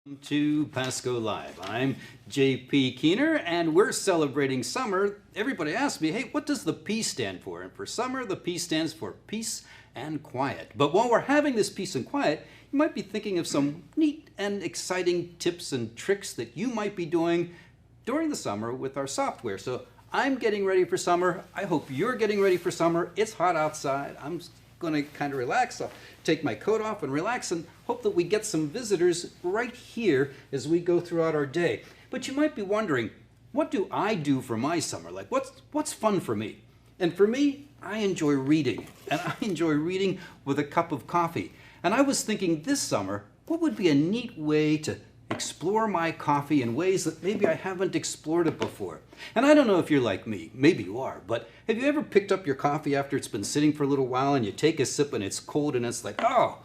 Welcome to PASCO Live. I'm jkeener, and we're celebrating summer. Everybody asks me, hey, what does the P stand for? And for summer, the P stands for peace and quiet. But while we're having this peace and quiet, you might be thinking of some neat and exciting tips and tricks that you might be doing during the summer with our software. So I'm getting ready for summer. I hope you're getting ready for summer. It's hot outside. I'm going to kind of relax. I'll take my coat off and relax and hope that we get some visitors right here as we go throughout our day. But you might be wondering, what do I do for my summer? Like, what's fun for me? And for me, I enjoy reading, and I enjoy reading with a cup of coffee. And I was thinking this summer, what would be a neat way to explore my coffee in ways that maybe I haven't explored it before. And I don't know if you're like me, maybe you are, but have you ever picked up your coffee after it's been sitting for a little while and you take a sip and it's cold and it's like, oh,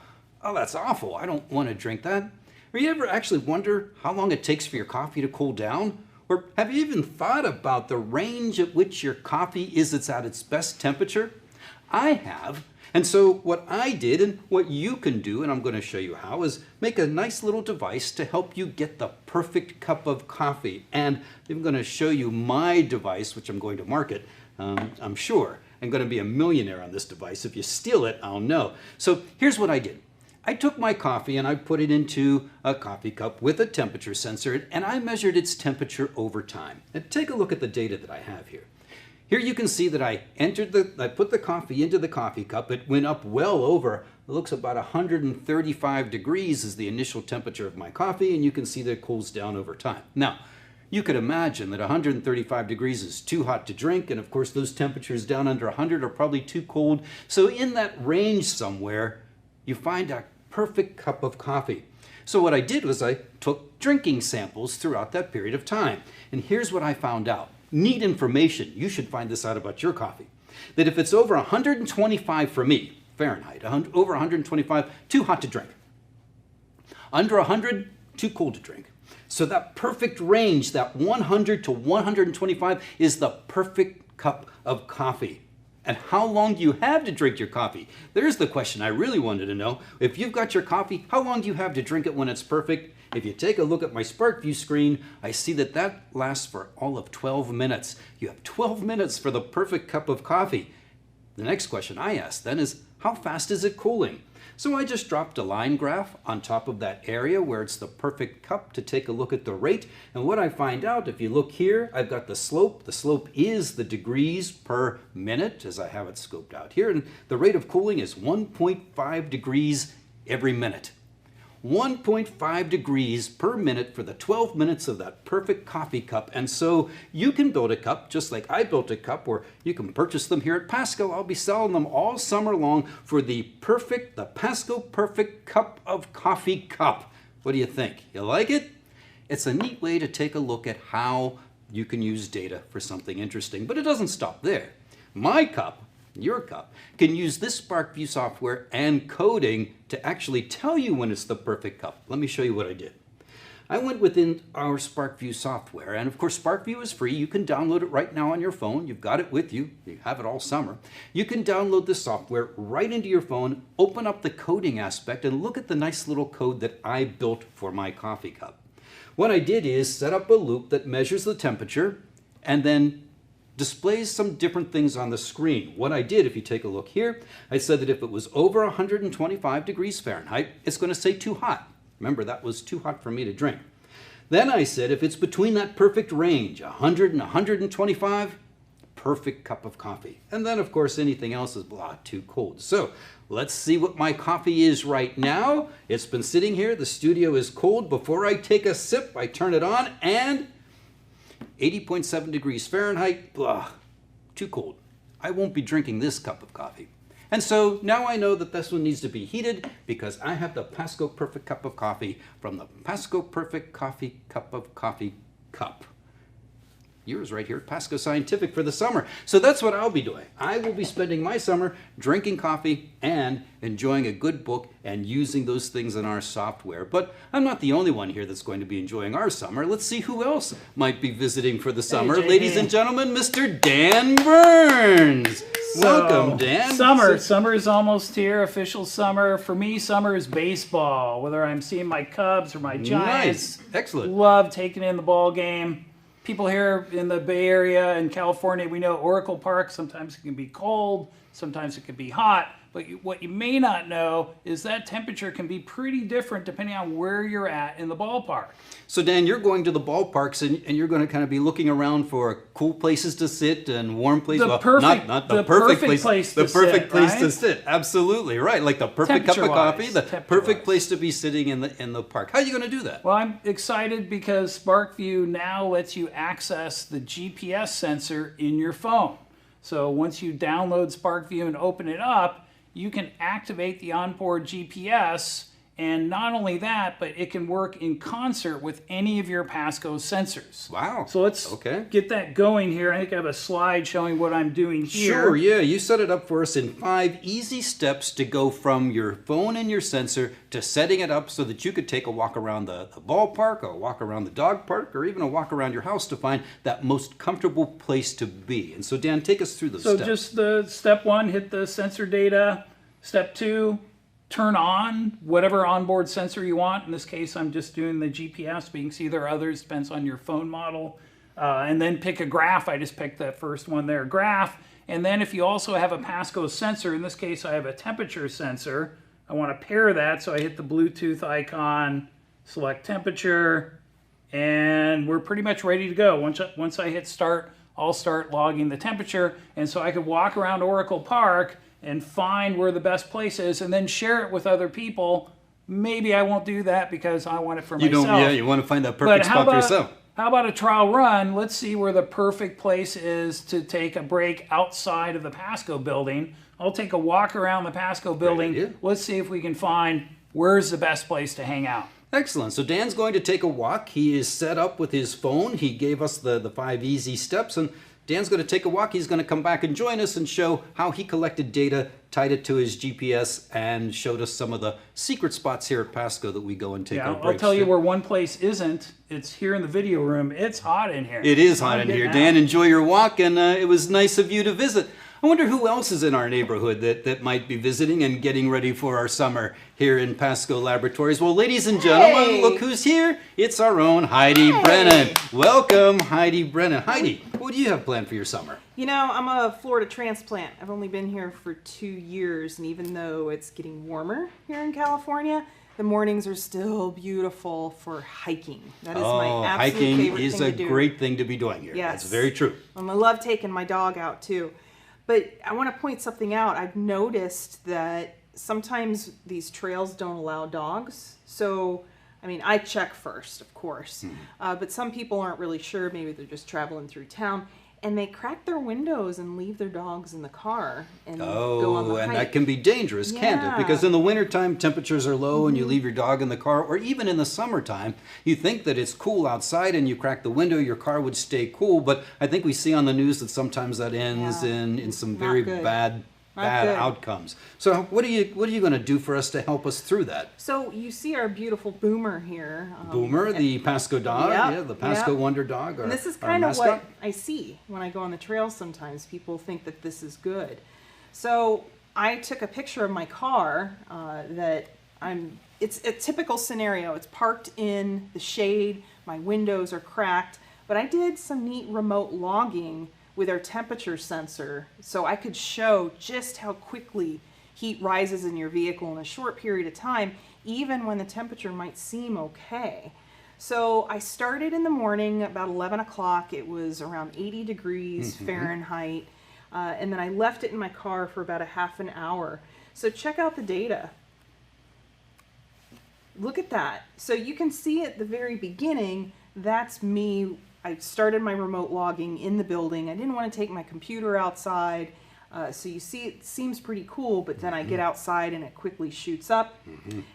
that's awful, I don't want to drink that? Or you ever actually wonder how long it takes for your coffee to cool down? Or have you even thought about the range at which your coffee is at its best temperature? I have. And so what I did, and what you can do, and I'm going to show you how, is make a nice little device to help you get the perfect cup of coffee. And I'm going to show you my device, which I'm going to market, I'm sure. I'm going to be a millionaire on this device. If you steal it, I'll know. So here's what I did. I took my coffee and I put it into a coffee cup with a temperature sensor, and I measured its temperature over time. And take a look at the data that I have here. Here you can see that I put the coffee into the coffee cup. It went up well over, it looks about 135 degrees is the initial temperature of my coffee, and you can see that it cools down over time. Now, you could imagine that 135 degrees is too hot to drink, and of course those temperatures down under 100 are probably too cold. So in that range somewhere, you find a perfect cup of coffee. So what I did was I took drinking samples throughout that period of time. And here's what I found out. Neat information. You should find this out about your coffee. That if it's over 125 for me, Fahrenheit, over 125, too hot to drink. Under 100, too cold to drink. So that perfect range, that 100 to 125, is the perfect cup of coffee. And how long do you have to drink your coffee? There's the question I really wanted to know. If you've got your coffee, how long do you have to drink it when it's perfect? If you take a look at my SPARKvue screen, I see that that lasts for all of 12 minutes. You have 12 minutes for the perfect cup of coffee. The next question I ask then is, how fast is it cooling? So I just dropped a line graph on top of that area where it's the perfect cup to take a look at the rate. And what I find out, if you look here, I've got the slope. The slope is the degrees per minute as I have it scoped out here. And the rate of cooling is 1.5 degrees every minute. 1.5 degrees per minute for the 12 minutes of that perfect coffee cup. And so you can build a cup just like I built a cup, or you can purchase them here at PASCO. I'll be selling them all summer long for the PASCO Perfect Cup of Coffee cup. What do you think? You like it? It's a neat way to take a look at how you can use data for something interesting, but it doesn't stop there. My cup, your cup, can use this SPARKvue software and coding to actually tell you when it's the perfect cup. Let me show you what I did. I went within our SPARKvue software, and of course SPARKvue is free. You can download it right now on your phone. You've got it with you. You have it all summer. You can download the software right into your phone, open up the coding aspect, and look at the nice little code that I built for my coffee cup. What I did is set up a loop that measures the temperature and then displays some different things on the screen. What I did, if you take a look here, I said that if it was over 125 degrees Fahrenheit, it's going to say too hot. Remember, that was too hot for me to drink. Then I said if it's between that perfect range, 100 and 125, perfect cup of coffee. And then, of course, anything else is too cold. So let's see what my coffee is right now. It's been sitting here. The studio is cold. Before I take a sip, I turn it on, and 80.7 degrees Fahrenheit, too cold. I won't be drinking this cup of coffee. And so now I know that this one needs to be heated because I have the PASCO Perfect Cup of Coffee from the PASCO Perfect Coffee Cup of Coffee cup. Yours right here at PASCO Scientific for the summer. So that's what I'll be doing. I will be spending my summer drinking coffee and enjoying a good book and using those things in our software. But I'm not the only one here that's going to be enjoying our summer. Let's see who else might be visiting for the summer. Hey, ladies and gentlemen, Mr. Dan Burns. Welcome, Dan. Summer is almost here, official summer. For me, summer is baseball, whether I'm seeing my Cubs or my Giants. Nice. Excellent. Love taking in the ball game. People here in the Bay Area and California, we know Oracle Park, sometimes it can be cold, sometimes it can be hot. But what you may not know is that temperature can be pretty different depending on where you're at in the ballpark. So Dan, you're going to the ballparks and you're going to kind of be looking around for cool places to sit and warm places. Not the perfect place to sit. Absolutely right. Like the perfect cup of coffee, the perfect place to be sitting in the park. How are you going to do that? Well, I'm excited because SPARKvue now lets you access the GPS sensor in your phone. So once you download SPARKvue and open it up, you can activate the onboard GPS, and not only that, but it can work in concert with any of your PASCO sensors. Wow. So let's get that going here. I think I have a slide showing what I'm doing here. Sure, yeah. You set it up for us in 5 easy steps to go from your phone and your sensor to setting it up so that you could take a walk around the ballpark, or a walk around the dog park, or even a walk around your house to find that most comfortable place to be. And so Dan, take us through those steps. So just the step 1, hit the sensor data. Step 2, turn on whatever onboard sensor you want. In this case, I'm just doing the GPS, but you can see there are others, depends on your phone model. And then pick a graph. I just picked that first one there, graph. And then if you also have a PASCO sensor, in this case I have a temperature sensor, I want to pair that, so I hit the Bluetooth icon, select temperature, and we're pretty much ready to go. Once I hit start, I'll start logging the temperature, and so I could walk around Oracle Park and find where the best place is, and then share it with other people. Maybe I won't do that because I want it for myself. Yeah, you want to find that perfect spot for yourself. How about a trial run? Let's see where the perfect place is to take a break outside of the PASCO building. I'll take a walk around the PASCO building. Let's see if we can find where's the best place to hang out. Excellent. So Dan's going to take a walk. He is set up with his phone. He gave us the 5 easy steps, and Dan's going to take a walk. He's going to come back and join us and show how he collected data, tied it to his GPS, and showed us some of the secret spots here at PASCO that we go and take our breaks. I'll tell you where one place isn't. It's here in the video room. It's hot in here. It is hot in here. Dan, enjoy your walk, and it was nice of you to visit. I wonder who else is in our neighborhood that might be visiting and getting ready for our summer here in PASCO Laboratories. Well, ladies and gentlemen, look who's here. It's our own Heidi Brennan. Welcome, Heidi Brennan. Heidi, what do you have planned for your summer? You know, I'm a Florida transplant. I've only been here for 2 years, and even though it's getting warmer here in California, the mornings are still beautiful for hiking. That is my absolute favorite thing to do. Hiking is a great thing to be doing here. Yes. That's very true. I love taking my dog out too. But I want to point something out. I've noticed that sometimes these trails don't allow dogs. So, I mean, I check first, of course. But some people aren't really sure. Maybe they're just traveling through town. And they crack their windows and leave their dogs in the car and go on the hike. And that can be dangerous, can't it? Because in the wintertime, temperatures are low and you leave your dog in the car, or even in the summertime, you think that it's cool outside and you crack the window, your car would stay cool. But I think we see on the news that sometimes that ends in some very bad outcomes. So what are you going to do for us to help us through that? So you see our beautiful Boomer here. Boomer, the PASCO dog, the PASCO Wonder Dog. And this is kind of what I see when I go on the trail sometimes. People think that this is good. So I took a picture of my car it's a typical scenario. It's parked in the shade, my windows are cracked, but I did some neat remote logging with our temperature sensor, so I could show just how quickly heat rises in your vehicle in a short period of time, even when the temperature might seem okay. So I started in the morning about 11 o'clock. It was around 80 degrees Fahrenheit, and then I left it in my car for about a half an hour. So check out the data. Look at that. So you can see at the very beginning, that's me. I started my remote logging in the building. I didn't want to take my computer outside. So you see it seems pretty cool, but then I get outside and it quickly shoots up.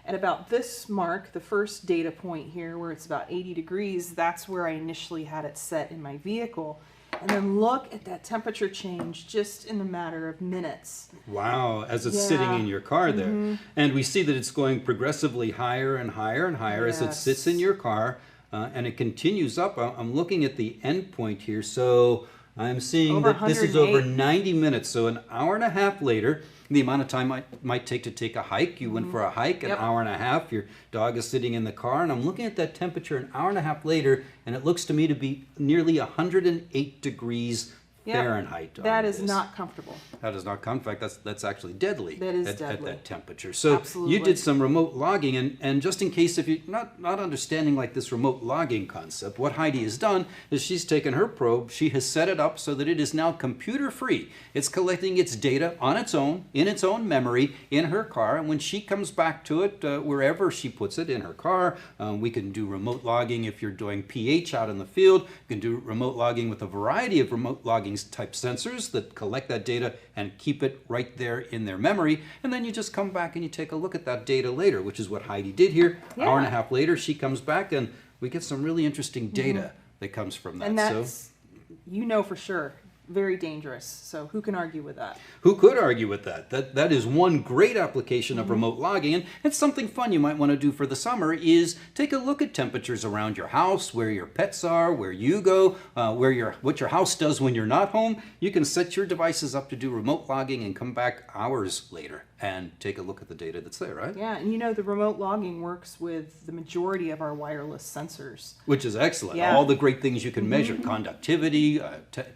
At about this mark, the first data point here where it's about 80 degrees, that's where I initially had it set in my vehicle. And then look at that temperature change just in a matter of minutes. Wow, as it's sitting in your car there. And we see that it's going progressively higher and higher and higher as it sits in your car. And it continues up. I'm looking at the end point here. So I'm seeing Over that this is over 108. 90 minutes, so an hour and a half later, the amount of time it might take to take a hike. You went for a hike, an Yep. hour and a half, your dog is sitting in the car, and I'm looking at that temperature an hour and a half later, and it looks to me to be nearly 108 degrees Yep. Fahrenheit. on That is this. not comfortable. That is not in fact, that's actually deadly. That is at deadly. that temperature. So Absolutely. you did some remote logging, and just in case if you're not understanding like this remote logging concept, what Heidi has done is she's taken her probe, she has set it up so that it is now computer free. It's collecting its data on its own, in its own memory, in her car, and when she comes back to it, wherever she puts it in her car, we can do remote logging if you're doing pH out in the field. You can do remote logging with a variety of remote logging type sensors that collect that data and keep it right there in their memory, and then you just come back and you take a look at that data later, which is what Heidi did here. Yeah. Hour and a half later, she comes back and we get some really interesting data that comes from that. And So that's, you know for sure, very dangerous. So who can argue with that? who could argue with that? That is one great application of remote logging, and it's something fun you might want to do for the summer is take a look at temperatures around your house, where your pets are, where you go, what your house does when you're not home. You can set your devices up to do remote logging and come back hours later and take a look at the data that's there, right? Yeah, and you know the remote logging works with the majority of our wireless sensors. Which is excellent. Yeah. All the great things you can measure, conductivity,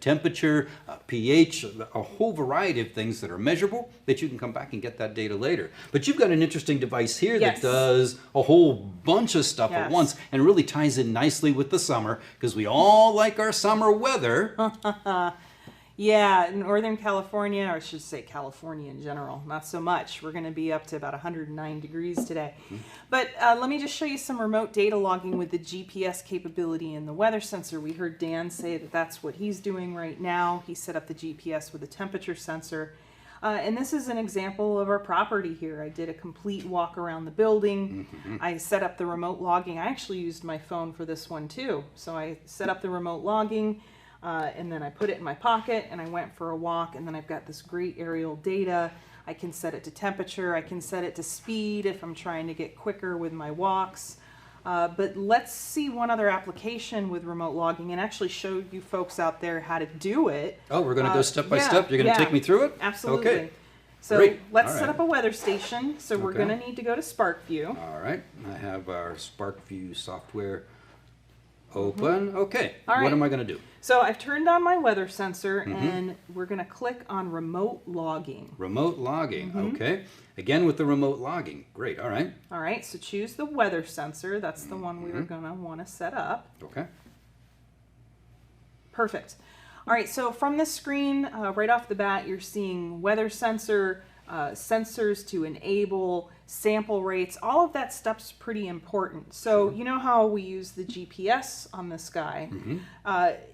temperature, pH, a whole variety of things that are measurable that you can come back and get that data later. But you've got an interesting device here Yes. that does a whole bunch of stuff at Yes. once and really ties in nicely with the summer because we all like our summer weather. Yeah, in Northern California, or I should say California in general, not so much. We're going to be up to about 109 degrees today. But let me just show you some remote data logging with the GPS capability and the weather sensor. We heard Dan say that that's what he's doing right now. He set up the GPS with a temperature sensor. And this is an example of our property here. I did a complete walk around the building. I set up the remote logging. I actually used my phone for this one too. So I set up the remote logging. And then I put it in my pocket and I went for a walk, and then I've got this great aerial data. I can set it to temperature, I can set it to speed if I'm trying to get quicker with my walks. But let's see one other application with remote logging and actually show you folks out there how to do it. Oh, we're going to go step by yeah, step. You're going to yeah. take me through it? Absolutely. Okay. So Great. let's All set right. up a weather station. So we're Okay. going to need to go to SPARKvue. All right. I have our SPARKvue software open. Okay. All What right. am I going to do? So I've turned on my weather sensor and we're going to click on remote logging. Remote logging. Okay. Again with the remote logging. Great. All right. All right, so choose the weather sensor. That's the one we were going to want to set up. Okay. Perfect. All right, so from this screen, right off the bat, you're seeing weather sensor, sensors to enable, sample rates. All of that stuff's pretty important. So you know how we use the GPS on this guy?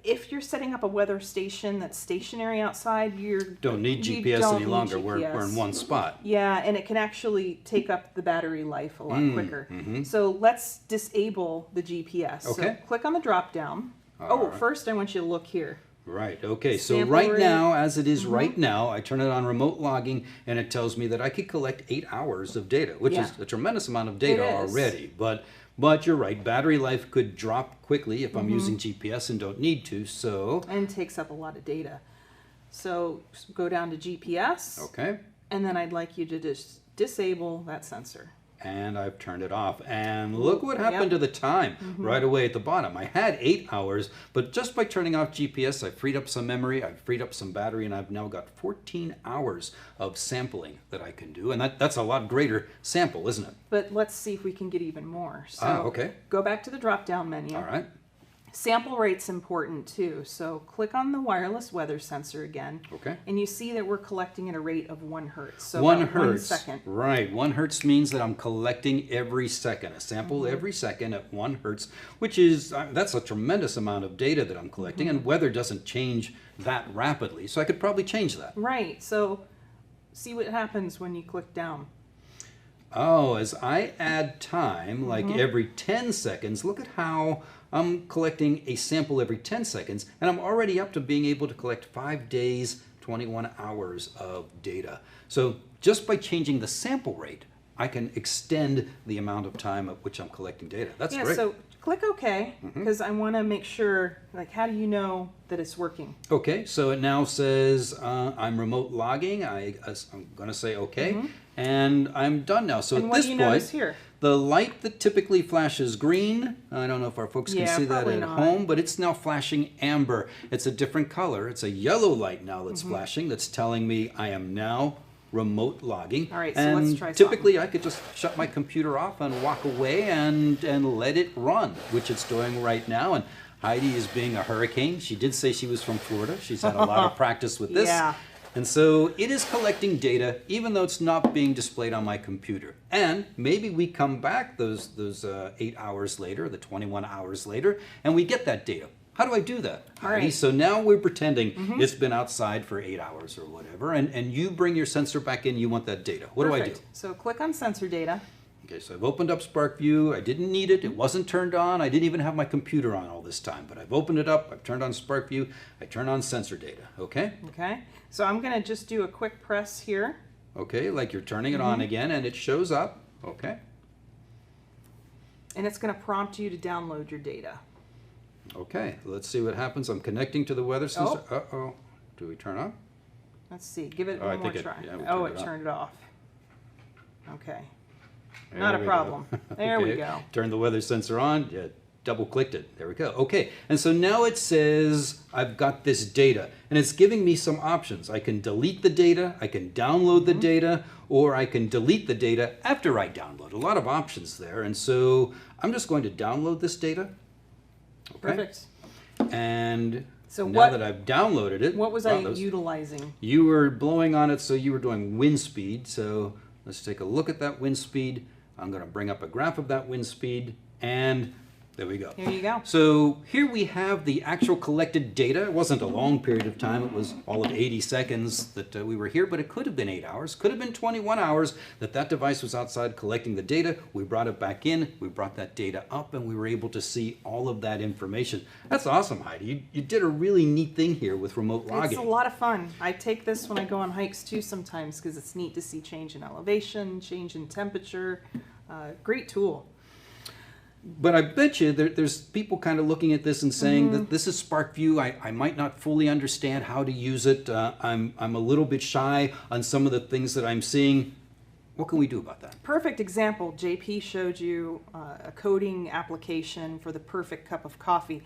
If you're setting up a weather station that's stationary outside, you Don't need you GPS don't any need longer. We're in GPS. one spot. Yeah, and it can actually take up the battery life a lot quicker. So let's disable the GPS. Okay. So click on the drop down. All right. First I want you to look here. Right. Okay. So Sample right rate. now, as it is right now, I turn it on remote logging, and it tells me that I could collect 8 hours of data, which is Yeah. a tremendous amount of data It is. already. But you're right. Battery life could drop quickly if I'm using GPS and don't need to. So And takes up a lot of data. So go down to GPS, okay. and then I'd like you to just disable that sensor. And I've turned it off. And look what happened Yep. to the time right away at the bottom. I had 8 hours, but just by turning off GPS, I freed up some memory, I freed up some battery, and I've now got 14 hours of sampling that I can do. And that's a lot greater sample, isn't it? But let's see if we can get even more. So Okay. go back to the drop-down menu. All right. Sample rate's important too. So click on the wireless weather sensor again. Okay. And you see that we're collecting at a rate of 1 hertz. So 1 about 1 hertz. second. Right. 1 hertz means that I'm collecting every second, a sample every second at 1 hertz, which is, that's a tremendous amount of data that I'm collecting, and weather doesn't change that rapidly. So I could probably change that. Right. So see what happens when you click down. Oh, as I add time, like every 10 seconds, look at how I'm collecting a sample every 10 seconds, and I'm already up to being able to collect 5 days, 21 hours of data. So just by changing the sample rate, I can extend the amount of time at which I'm collecting data. That's Yeah, great. so Click OK, because I want to make sure, like, how do you know that it's working? Okay, so it now says I'm remote logging. I'm going to say OK, and I'm done now. So And at what this do you point, notice here? the light that typically flashes green, I don't know if our folks can Yeah, see that probably at not. home, but it's now flashing amber. It's a different color. It's a yellow light now that's flashing that's telling me I am now remote logging. All right, so and let's try typically I could just shut my computer off and walk away and let it run, which it's doing right now. And Heidi is being a hurricane. She did say she was from Florida. She's had a lot of practice with this. Yeah. And so it is collecting data, even though it's not being displayed on my computer. And maybe we come back those 8 hours later, the 21 hours later, and we get that data. How do I do that? All right. So now we're pretending it's been outside for 8 hours or whatever, and you bring your sensor back in, you want that data. What do I do? Perfect. So click on sensor data. Okay, so I've opened up SPARKvue. I didn't need it. It wasn't turned on. I didn't even have my computer on all this time, but I've opened it up. I've turned on SPARKvue. I turn on sensor data, okay? Okay. So I'm going to just do a quick press here. Okay, like you're turning it on again, and it shows up, okay? And it's going to prompt you to download your data. Okay, let's see what happens. I'm connecting to the weather sensor. Uh-oh. Do we turn on? Let's see. Give it Oh, I one more think it- try. yeah, we Oh, turned it it turned it off. Okay. There Not a we problem. go. There we Okay, go. Turn the weather sensor on. Yeah, double clicked it. There we go. Okay, and so now it says I've got this data, and it's giving me some options. I can delete the data, I can download the data, or I can delete the data after I download. A lot of options there, and so I'm just going to download this data. Okay. Perfect. And So now what- that I've downloaded it, What was wow, I those- utilizing? You were blowing on it, so you were doing wind speed. So let's take a look at that wind speed. I'm going to bring up a graph of that wind speed, and there we go. Here you go. So here we have the actual collected data. It wasn't a long period of time. It was all of 80 seconds that we were here, but it could have been 8 hours, could have been 21 hours that device was outside collecting the data. We brought it back in, we brought that data up, and we were able to see all of that information. That's awesome, Heidi. You did a really neat thing here with remote logging. It's a lot of fun. I take this when I go on hikes too sometimes because it's neat to see change in elevation, change in temperature. Great tool. But I bet you there's people kind of looking at this and saying that this is SPARKvue. I might not fully understand how to use it. I'm a little bit shy on some of the things that I'm seeing. What can we do about that? Perfect example. JP showed you a coding application for the perfect cup of coffee.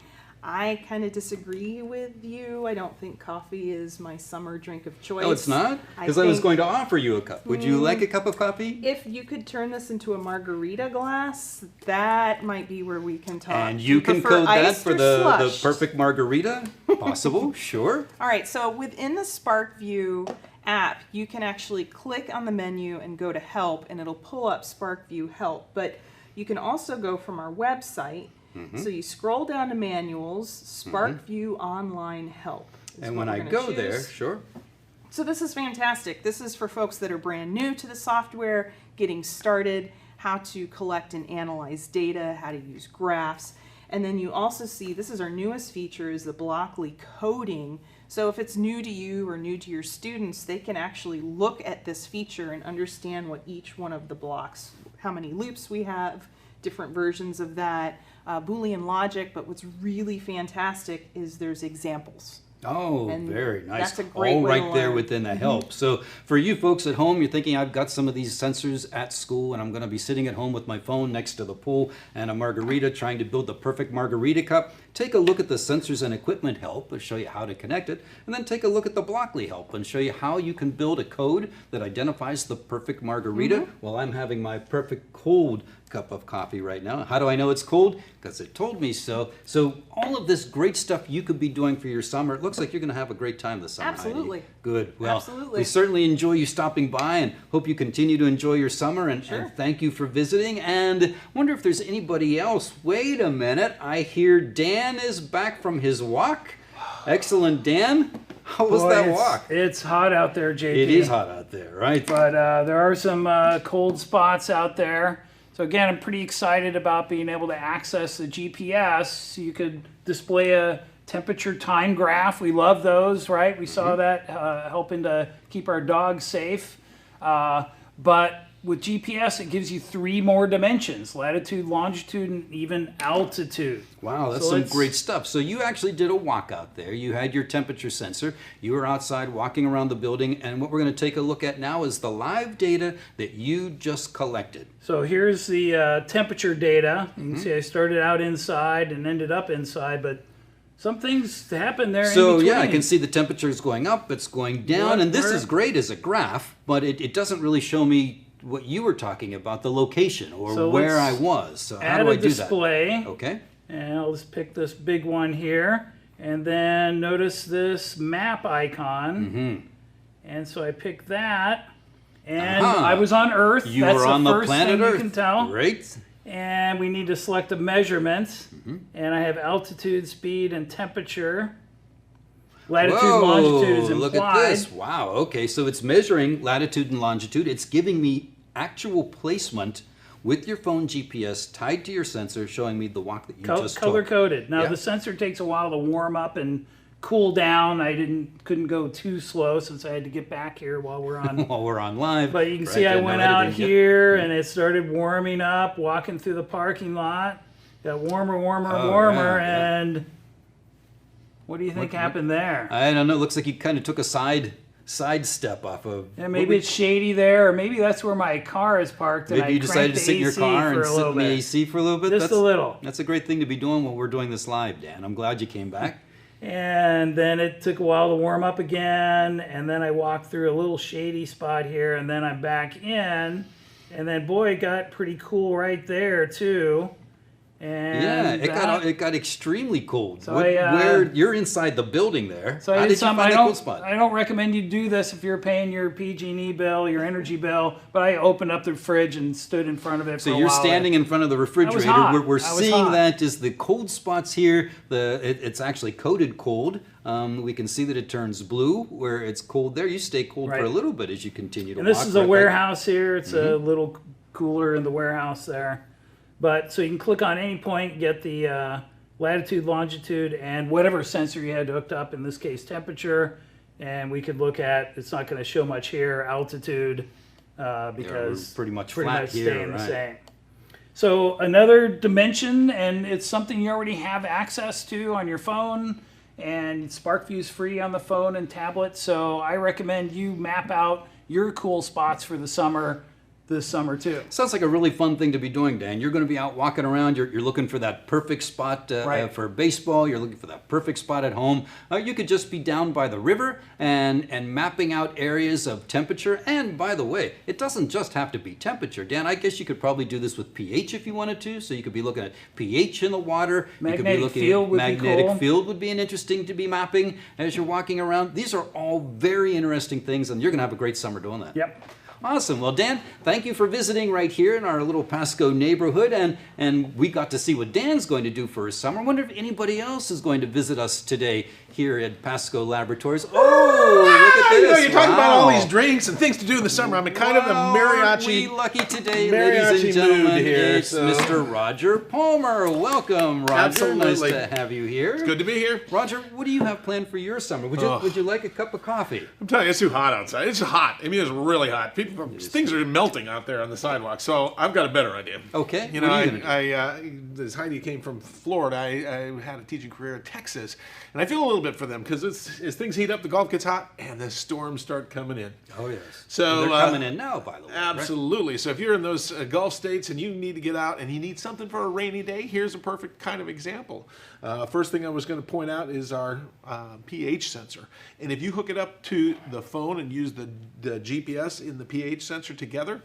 I kind of disagree with you. I don't think coffee is my summer drink of choice. No, it's not? Because I was think going to offer you a cup. Would you like a cup of coffee? if you could turn this into a margarita glass, that might be where we can talk. And Do you can prefer code that iced for or the slushed? perfect margarita? Possible, sure. All right, so within the SPARKvue app, you can actually click on the menu and go to help, and it'll pull up SPARKvue help. But you can also go from our website. So you scroll down to manuals, SPARKvue online help. is And what when we're I gonna go there, choose. sure. So this is fantastic. This is for folks that are brand new to the software, getting started, how to collect and analyze data, how to use graphs. And then you also see, this is our newest feature, is the Blockly coding. So if it's new to you or new to your students, they can actually look at this feature and understand what each one of the blocks, how many loops we have, different versions of that, Boolean logic, but what's really fantastic is there's examples. Oh, And very nice. that's a great All way right to there learn. within the help. So for you folks at home, you're thinking I've got some of these sensors at school and I'm going to be sitting at home with my phone next to the pool and a margarita trying to build the perfect margarita cup. Take a look at the sensors and equipment help and show you how to connect it. And then take a look at the Blockly help and show you how you can build a code that identifies the perfect margarita. Well, I'm having my perfect cold cup of coffee right now. How do I know it's cold? Because it told me so. So all of this great stuff you could be doing for your summer. It looks like you're going to have a great time this summer, Heidi. Absolutely. Good. Well, Absolutely. we certainly enjoy you stopping by and hope you continue to enjoy your summer. And thank you for visiting. And wonder if there's anybody else. Wait a minute. I hear Dan is back from his walk. Excellent, Dan. How was Boy, that walk? It's hot out there, JP. It is hot out there, right? But there are some cold spots out there. So again, I'm pretty excited about being able to access the GPS. So you could display a temperature time graph. We love those, right? We saw that helping to keep our dogs safe. But with GPS, it gives you 3 more dimensions: latitude, longitude, and even altitude. Wow, that's So some it's- great stuff. So you actually did a walk out there. You had your temperature sensor. You were outside walking around the building. And what we're going to take a look at now is the live data that you just collected. So here's the temperature data. You can see I started out inside and ended up inside, but some things happen there in So between. yeah, I can see the temperature is going up, it's going down, and this is great as a graph, but it doesn't really show me what you were talking about, the location or So where I let's was. So how add do a I do display. that? Okay. And I'll just pick this big one here. And then notice this map icon. And so I pick that. And I was on Earth. You That's were on the the first planet thing Earth. you can tell. Great. And we need to select a measurement. And I have altitude, speed, and temperature. Latitude, longitude is implied. Look at this. Wow. Okay, so it's measuring latitude and longitude. It's giving me actual placement with your phone GPS tied to your sensor, showing me the walk that you just took. Color coded. Now Yeah. the sensor takes a while to warm up and cool down. I couldn't go too slow since I had to get back here while we're on. While we're on live. But you can Right, see I no went out editing. Yep. here and it started warming up, walking through the parking lot. Got warmer, warmer, Oh, warmer, yeah. and what do you think happened there? I don't know. Looks like you kind of took a side step off of. Yeah, maybe it's shady there, or maybe that's where my car is parked. And Maybe you I decided to cranked sit in the your AC car for and a sit little in the bit. AC for a little bit. Just a little. That's a great thing to be doing while we're doing this live, Dan. I'm glad you came back. And then it took a while to warm up again, and then I walked through a little shady spot here, and then I'm back in, and then boy, it got pretty cool right there too. And Yeah, it got extremely cold. So Where you're inside the building there. So How I did did you something. find that cold spot? I don't recommend you do this if you're paying your PG&E bill, your energy bill. But I opened up the fridge and stood in front of it. So for a you're while. standing in front of the refrigerator. hot. We're I was seeing hot. that is the cold spots here. It's actually coded cold. We can see that it turns blue where it's cold there. You stay cold for Right. a little bit as you continue to And walk. this is a right? warehouse here. It's a little cooler in the warehouse there. But so you can click on any point, get the latitude, longitude, and whatever sensor you had hooked up. In this case, temperature. And we could look at. It's not going to show much here. Altitude because we're pretty much flat here, staying the right. same. So another dimension, and it's something you already have access to on your phone. And SPARKvue is free on the phone and tablet. So I recommend you map out your cool spots for the summer this summer too. Sounds like a really fun thing to be doing, Dan. You're going to be out walking around. You're looking for that perfect spot Right. for baseball. You're looking for that perfect spot at home. You could just be down by the river and mapping out areas of temperature. And by the way, it doesn't just have to be temperature. Dan, I guess you could probably do this with pH if you wanted to. So you could be looking at pH in the water. You could be Magnetic looking field at would be magnetic cool. field would be an interesting to be mapping as you're walking around. These are all very interesting things, and you're going to have a great summer doing that. Yep. Awesome. Well, Dan, thank you for visiting right here in our little PASCO neighborhood, and we got to see what Dan's going to do for his summer. I wonder if anybody else is going to visit us today here at PASCO Laboratories. Oh, look at You know, this. you're talking about all Wow. these drinks and things to do in the summer. I'm in kind of a Wow, aren't we mariachi. lucky today, mariachi ladies and gentlemen. mood here, It's so- Mr. Roger Palmer. Welcome, Roger. Absolutely. Nice to have you here. Good to be here. Roger, what do you have planned for your summer? Would you like a cup of coffee? I'm telling you, it's too hot outside. It's hot. I mean, it's really hot. Things are melting out there on the sidewalk. So I've got a better idea. Okay. You what know, are you gonna do? as Heidi came from Florida, I had a teaching career in Texas, and I feel a little bit for them because as things heat up, the Gulf gets hot, and the storms start coming in. Oh, yes. So, they're coming in now, by the way. right? Absolutely. So if you're in those Gulf states and you need to get out and you need something for a rainy day, here's a perfect kind of example. First thing I was going to point out is our pH sensor. And if you hook it up to the phone and use the GPS in the pH sensor together,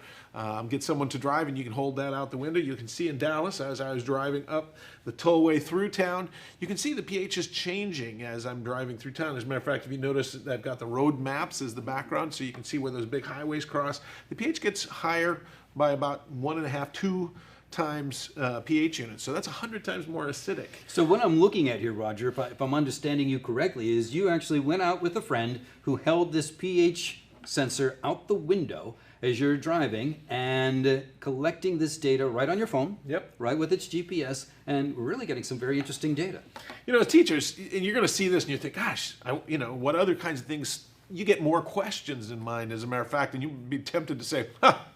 get someone to drive and you can hold that out the window. You can see in Dallas, as I was driving up the tollway through town, you can see the pH is changing as I'm driving through town. As a matter of fact, if you notice, I've got the road maps as the background, so you can see where those big highways cross. The pH gets higher by about 1.5, 2 times pH units. So that's 100 times more acidic. So what I'm looking at here, Roger, if I'm understanding you correctly, is you actually went out with a friend who held this pH sensor out the window as you're driving and collecting this data right on your phone. Yep. Right with its GPS, and we're really getting some very interesting data. You know, as teachers, and you're going to see this and you think, gosh, what other kinds of things you get more questions in mind, as a matter of fact, and you'd be tempted to say,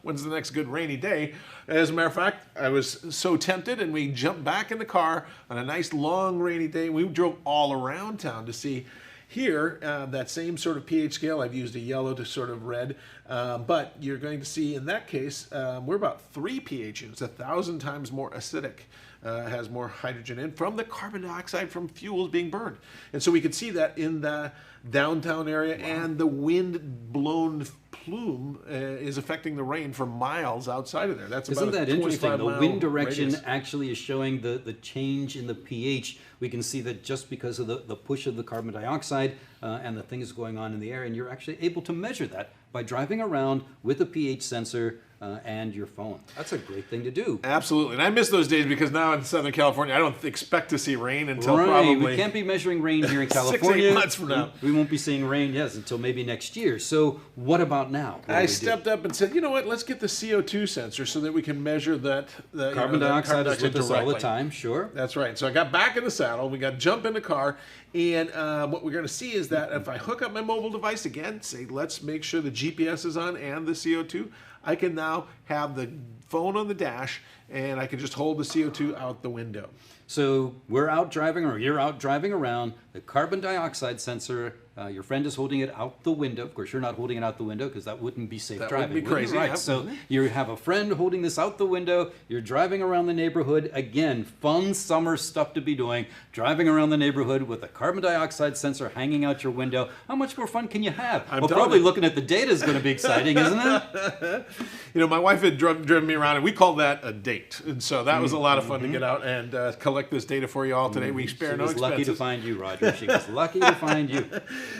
when's the next good rainy day? As a matter of fact, I was so tempted, and we jumped back in the car on a nice long rainy day. We drove all around town to see here, that same sort of pH scale. I've used a yellow to sort of red, but you're going to see in that case, we're about 3 pH units, 1,000 times more acidic. Has more hydrogen in from the carbon dioxide from fuels being burned. And so we could see that in the downtown area, and the wind-blown plume is affecting the rain for miles outside of there. That's Isn't about that interesting? The 25-mile wind direction radius. actually is showing the change in the pH. We can see that just because of the push of the carbon dioxide and the things going on in the air, and you're actually able to measure that by driving around with a pH sensor and your phone. That's a great thing to do. Absolutely. And I miss those days because now in Southern California, I don't expect to see rain until Right, probably we can't be measuring rain here in 6 California. 8 months from now. We won't be seeing rain, yes, until maybe next year. So what about now? What do I we do? stepped up and said, you know what, let's get the CO2 sensor so that we can measure that. Carbon dioxide is with us all the directly. time, sure. That's right. So I got back in the saddle. We got to jump in the car. And what we're going to see is that if I hook up my mobile device again, say, let's make sure the GPS is on and the CO2, I can now have the phone on the dash, and I can just hold the CO2 out the window. So we're out driving, or you're out driving around, the carbon dioxide sensor, your friend is holding it out the window. Of course, you're not holding it out the window because that wouldn't be safe That driving. would be wouldn't it? crazy, Right. yep. So you have a friend holding this out the window. You're driving around the neighborhood. Again, fun summer stuff to be doing. Driving around the neighborhood with a carbon dioxide sensor hanging out your window. How much more fun can you have? I'm Well, telling probably you. looking at the data is going to be exciting, isn't it? You know, my wife had driven me around, and we called that a date. And so that was a lot of fun to get out and collect this data for you all today. We spare She no was expenses. lucky to find you, Roger. She was lucky to find you.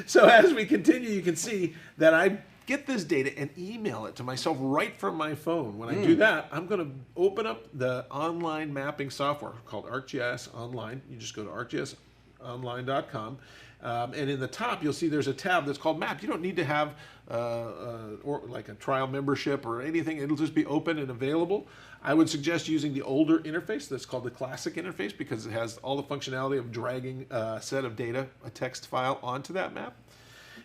So as we continue, you can see that I get this data and email it to myself right from my phone. When I do that, I'm going to open up the online mapping software called ArcGIS Online. You just go to arcgisonline.com. And in the top, you'll see there's a tab that's called Map. You don't need to have or like a trial membership or anything. It'll just be open and available. I would suggest using the older interface that's called the classic interface because it has all the functionality of dragging a set of data, a text file, onto that map.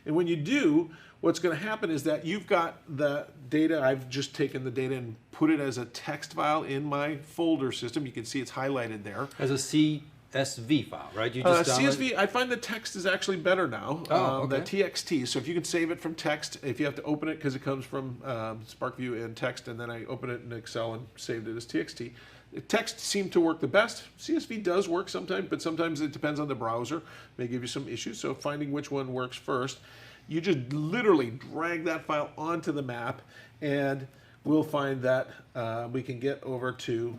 And when you do, what's going to happen is that you've got the data. I've just taken the data and put it as a text file in my folder system. You can see it's highlighted there. As a CSV file, right? You just download- CSV, I find the text is actually better now Oh, than okay. TXT. So if you can save it from text, if you have to open it because it comes from SPARKvue and text, and then I open it in Excel and saved it as TXT. Text seemed to work the best. CSV does work sometimes, but sometimes it depends on the browser. May give you some issues. So finding which one works first. You just literally drag that file onto the map, and we'll find that we can get over to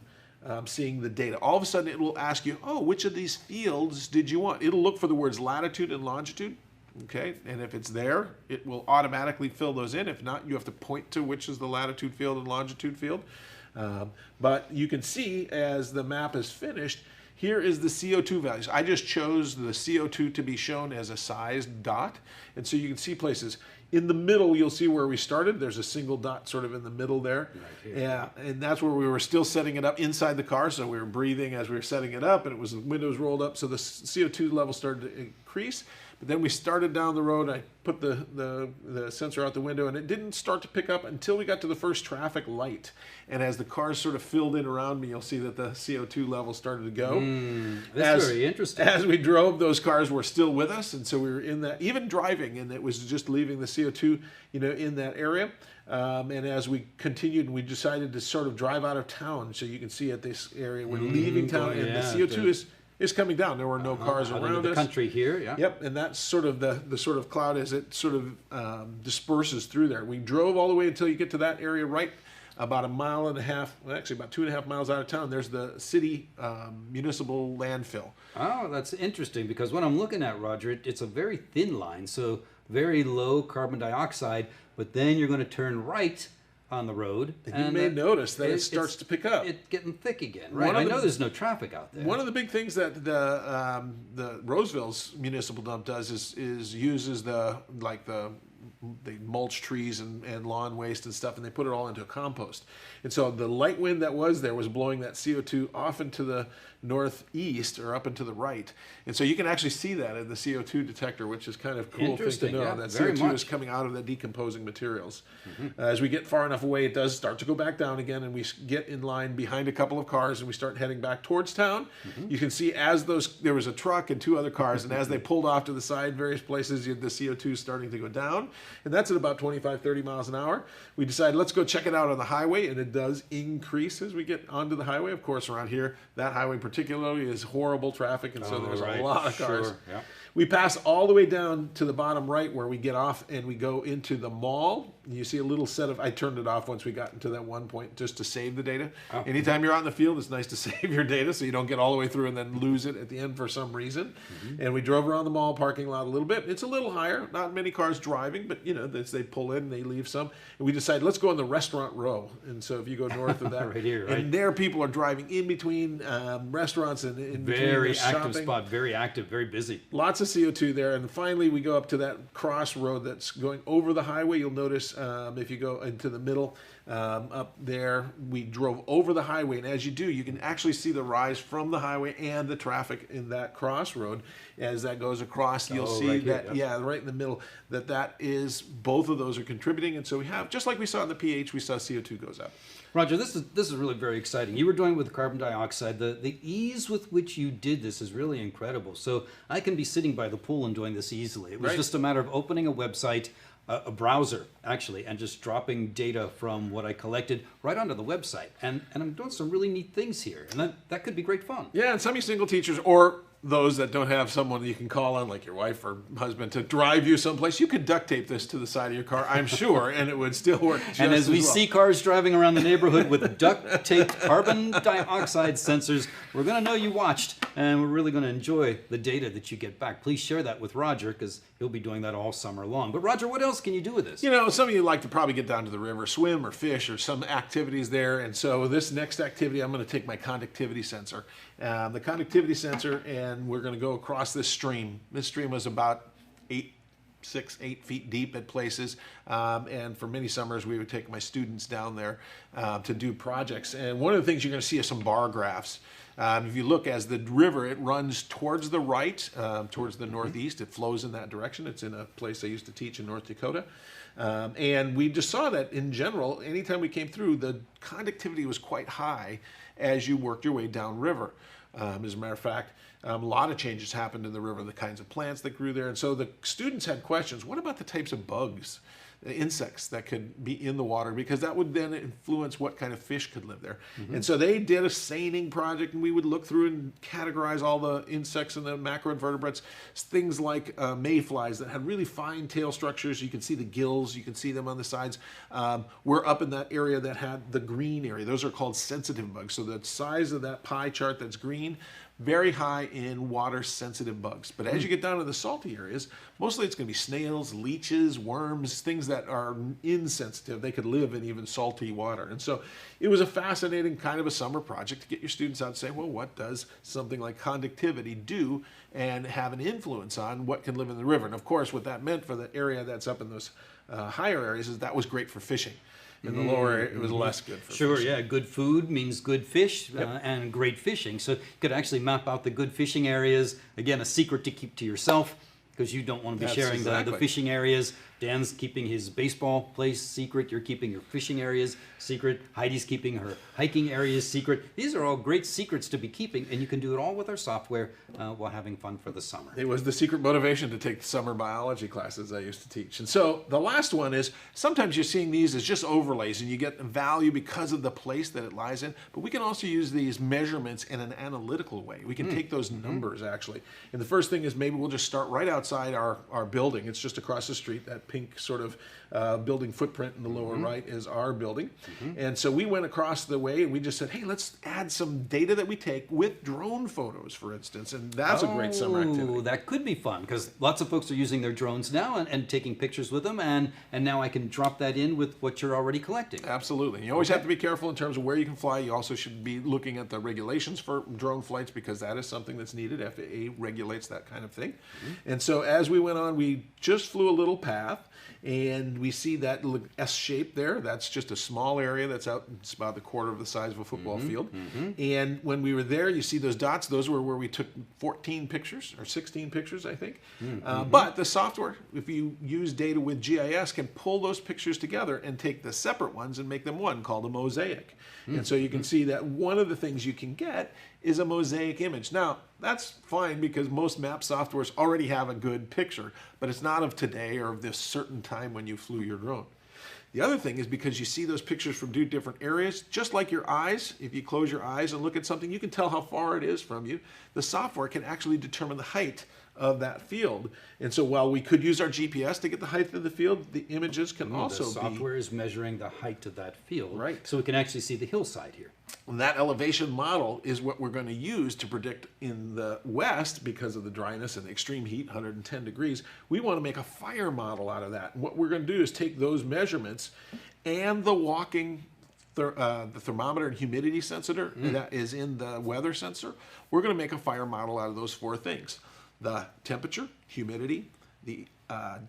seeing the data. All of a sudden, it will ask you, oh, which of these fields did you want? It'll look for the words latitude and longitude. Okay, and if it's there, it will automatically fill those in. If not, you have to point to which is the latitude field and longitude field. But you can see as the map is finished, here is the CO2 values. I just chose the CO2 to be shown as a sized dot. And so you can see places. In the middle, you'll see where we started. There's a single dot sort of in the middle there. Right here. Yeah, and that's where we were still setting it up inside the car. So we were breathing as we were setting it up, and it was the windows rolled up. So the CO2 level started to increase. But then we started down the road. I put the sensor out the window, and it didn't start to pick up until we got to the first traffic light. And as the cars sort of filled in around me, you'll see that the CO2 level started to go. That's very interesting. As we drove, those cars were still with us, and so we were in that, even driving, and it was just leaving the CO2, in that area. And as we continued, we decided to sort of drive out of town. So you can see at this area, we're leaving town, and the CO2 is coming down. There were no cars out around into the us. country here, yeah. Yep, and that's sort of the sort of cloud as it sort of disperses through there. We drove all the way until you get to that area right about 1.5 miles, well, actually about 2.5 miles out of town. There's the city municipal landfill. Oh, that's interesting because what I'm looking at, Roger, it's a very thin line, so very low carbon dioxide, but then you're going to turn right on the road. And you may notice that it starts to pick up. It's getting thick again, right? I know there's no traffic out there. One of the big things that the Roseville's municipal dump does is uses the they mulch trees and lawn waste and stuff, and they put it all into a compost. And so the light wind that was there was blowing that CO2 off into the northeast or up and to the right. And so you can actually see that in the CO2 detector, which is kind of cool thing to Interesting, know, yeah, that very CO2 is much. coming out of the decomposing materials. As we get far enough away, it does start to go back down again, and we get in line behind a couple of cars, and we start heading back towards town. You can see as there was a truck and two other cars, and as they pulled off to the side, various places, the CO2 is starting to go down, and that's at about 25, 30 miles an hour. We decided, let's go check it out on the highway, and it does increase as we get onto the highway. Of course, around here, that highway particularly is horrible traffic, and so there's a lot of cars. Sure, yeah. We pass all the way down to the bottom right where we get off and we go into the mall. You see a little set of, I turned it off once we got into that one point just to save the data. Oh. Anytime you're out in the field, it's nice to save your data so you don't get all the way through and then lose it at the end for some reason. And we drove around the mall parking lot a little bit. It's a little higher, not many cars driving, but you know, as they pull in, they leave some. And we decided, let's go in the restaurant row. And so if you go north of that, Right here, right? and there people are driving in between restaurants and in between Very the active shopping. spot, very active, very busy. Lots of CO2 there, and finally we go up to that crossroad that's going over the highway. You'll notice if you go into the middle up there, we drove over the highway, and as you do, you can actually see the rise from the highway and the traffic in that crossroad as that goes across. You'll see right here, that, right in the middle, that is, both of those are contributing, and so we have, just like we saw in the pH, we saw CO2 goes up. Roger, this is really very exciting. You were doing it with carbon dioxide. The ease with which you did this is really incredible. So I can be sitting by the pool and doing this easily. It was Right. just a matter of opening a website, a browser actually, and just dropping data from what I collected right onto the website. And I'm doing some really neat things here, and that could be great fun. Yeah, and some of you single teachers, or those that don't have someone you can call on, like your wife or husband, to drive you someplace, you could duct tape this to the side of your car, I'm sure, and it would still work just And as we well. see cars driving around the neighborhood with duct-taped carbon dioxide sensors, we're going to know you watched, and we're really going to enjoy the data that you get back. Please share that with Roger, because he'll be doing that all summer long. But Roger, what else can you do with this? You know, some of you like to probably get down to the river, swim or fish or some activities there. And so this next activity, I'm going to take my conductivity sensor. The conductivity sensor, and we're going to go across this stream. This stream was about 6, 8 feet deep at places. And for many summers, we would take my students down there to do projects. And one of the things you're going to see is some bar graphs. If you look as the river, it runs towards the right, towards the northeast. It flows in that direction. It's in a place I used to teach in North Dakota. And we just saw that in general, anytime we came through, the conductivity was quite high as you worked your way downriver. As a matter of fact, a lot of changes happened in the river, the kinds of plants that grew there. And so the students had questions. What about the types of bugs, insects that could be in the water? Because that would then influence what kind of fish could live there. And so they did a seining project, and we would look through and categorize all the insects and the macroinvertebrates, things like mayflies that had really fine tail structures. You can see the gills, you can see them on the sides. We're up in that area that had the green area. Those are called sensitive bugs. So the size of that pie chart that's green, very high in water-sensitive bugs. But as you get down to the salty areas, mostly it's going to be snails, leeches, worms, things that are insensitive. They could live in even salty water. And so it was a fascinating kind of a summer project to get your students out and say, well, what does something like conductivity do and have an influence on what can live in the river? And of course, what that meant for the area that's up in those higher areas is that was great for fishing. In the lower area, it was less good for Sure, fishing. yeah. Good food means good fish and great fishing. So you could actually map out the good fishing areas. Again, a secret to keep to yourself, because you don't want to be That's sharing the exactly. fishing areas. Dan's keeping his baseball place secret. You're keeping your fishing areas secret. Heidi's keeping her hiking areas secret. These are all great secrets to be keeping, and you can do it all with our software while having fun for the summer. It was the secret motivation to take the summer biology classes I used to teach. And so the last one is, sometimes you're seeing these as just overlays and you get value because of the place that it lies in, but we can also use these measurements in an analytical way. We can take those numbers actually. And the first thing is, maybe we'll just start right outside our building. It's just across the street. That pink sort of building footprint in the lower right is our building. And so we went across the way and we just said, hey, let's add some data that we take with drone photos, for instance. And that's a great summer activity. That could be fun, because lots of folks are using their drones now and taking pictures with them, and now I can drop that in with what you're already collecting. Absolutely. You always have to be careful in terms of where you can fly. You also should be looking at the regulations for drone flights, because that is something that's needed. FAA regulates that kind of thing. And so as we went on, we just flew a little path and we see that S shape there. That's just a small area that's out. It's about the quarter of the size of a football field. And when we were there, you see those dots. Those were where we took 14 pictures or 16 pictures, I think. But the software, if you use data with GIS, can pull those pictures together and take the separate ones and make them one called a mosaic. And so you can see that one of the things you can get is a mosaic image. Now, that's fine because most map softwares already have a good picture, but it's not of today or of this certain time when you flew your drone. The other thing is because you see those pictures from two different areas, just like your eyes, if you close your eyes and look at something, you can tell how far it is from you. The software can actually determine the height of that field. And so while we could use our GPS to get the height of the field, the images can also the software is measuring the height of that field. Right. So we can actually see the hillside here. And that elevation model is what we're going to use to predict in the west, because of the dryness and the extreme heat, 110 degrees. We want to make a fire model out of that. And what we're going to do is take those measurements and the walking the thermometer and humidity sensor that is in the weather sensor. We're going to make a fire model out of those four things: the temperature, humidity, the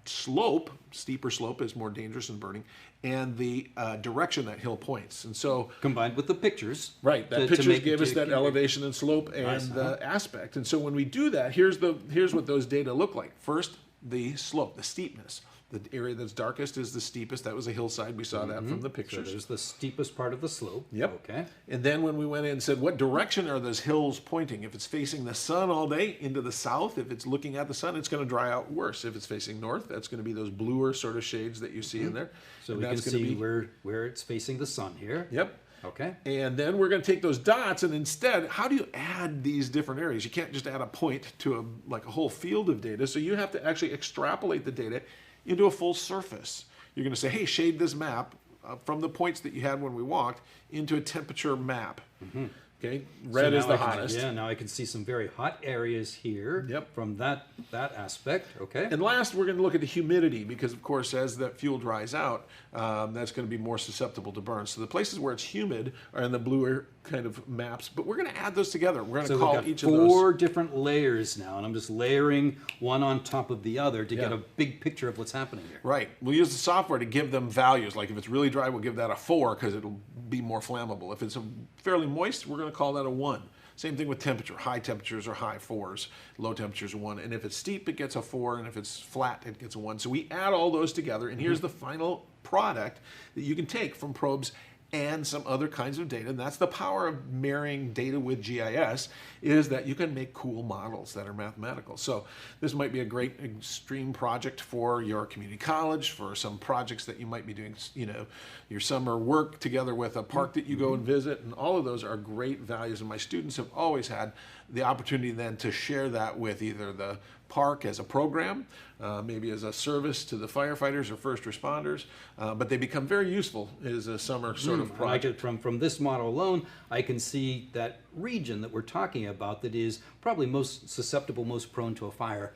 slope, steeper slope is more dangerous than burning, and the direction that hill points. And so combined with the pictures. Right, that pictures give us that elevation and slope and Nice, the aspect. And so when we do that, here's what those data look like. First, the slope, the steepness. The area that's darkest is the steepest. That was a hillside. We saw that from the So pictures. there's the steepest part of the slope. Yep. Okay. And then when we went in and said, what direction are those hills pointing? If it's facing the sun all day, into the south. If it's looking at the sun, it's going to dry out worse. If it's facing north, that's going to be those bluer sort of shades that you see in there. So And we can that's gonna see be- where it's facing the sun here. Yep. Okay. And then we're going to take those dots, and instead, how do you add these different areas? You can't just add a point to a whole field of data. So you have to actually extrapolate the data into a full surface. You're going to say, hey, shade this map from the points that you had when we walked into a temperature map. Okay, red So is now the I can- hottest. Yeah, now I can see some very hot areas here. Yep. From that aspect. Okay. And last, we're going to look at the humidity because, of course, as that fuel dries out, that's going to be more susceptible to burn. So the places where it's humid are in the bluer kind of maps, but we're going to add those together. We're going to So call we've got each of those. 4 different layers now, and I'm just layering one on top of the other to get Yeah. a big picture of what's happening here. Right. We'll use the software to give them values. Like if it's really dry, we'll give that a 4 because it'll be more flammable. If it's fairly moist, we're going to call that a 1. Same thing with temperature. High temperatures are high 4s, low temperatures are 1. And if it's steep, it gets a 4, and if it's flat, it gets a 1. So we add all those together, and here's the final product that you can take from probes and some other kinds of data. And that's the power of marrying data with GIS, is that you can make cool models that are mathematical. So this might be a great extreme project for your community college, for some projects that you might be doing, your summer work together with a park that you go and visit. And all of those are great values. And my students have always had the opportunity then to share that with either the park as a program, maybe as a service to the firefighters or first responders, but they become very useful as a summer sort of project. From this model alone, I can see that region that we're talking about that is probably most susceptible, most prone to a fire,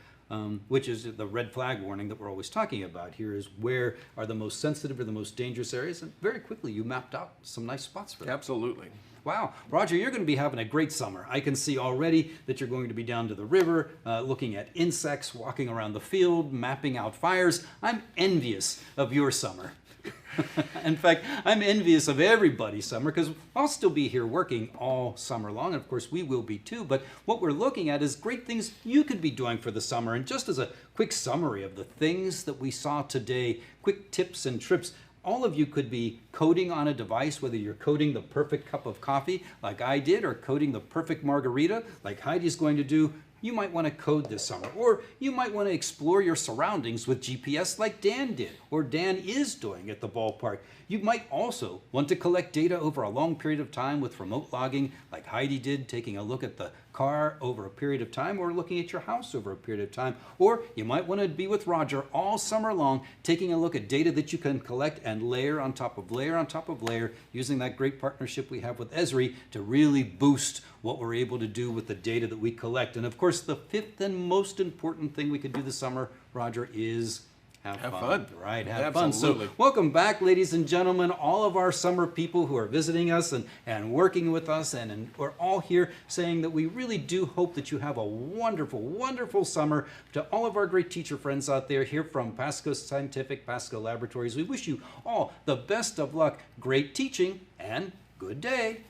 which is the red flag warning that we're always talking about. Here is where are the most sensitive or the most dangerous areas, and very quickly you mapped out some nice spots for that. Absolutely. Wow, Roger, you're going to be having a great summer. I can see already that you're going to be down to the river, looking at insects, walking around the field, mapping out fires. I'm envious of your summer. In fact, I'm envious of everybody's summer because I'll still be here working all summer long, and of course we will be too. But what we're looking at is great things you could be doing for the summer. And just as a quick summary of the things that we saw today, quick tips and trips, all of you could be coding on a device, whether you're coding the perfect cup of coffee like I did or coding the perfect margarita like Heidi's going to do. You might want to code this summer, or you might want to explore your surroundings with GPS like Dan did, or Dan is doing at the ballpark. You might also want to collect data over a long period of time with remote logging like Heidi did, taking a look at the car over a period of time, or looking at your house over a period of time. Or you might want to be with Roger all summer long, taking a look at data that you can collect and layer on top of layer on top of layer, using that great partnership we have with Esri to really boost what we're able to do with the data that we collect. And of course, the 5th and most important thing we could do this summer, Roger, is Have Have fun. fun. Right, have fun. Absolutely. So welcome back, ladies and gentlemen, all of our summer people who are visiting us and working with us, and we're all here saying that we really do hope that you have a wonderful, wonderful summer. To all of our great teacher friends out there here from PASCO Scientific, PASCO Laboratories, we wish you all the best of luck, great teaching, and good day.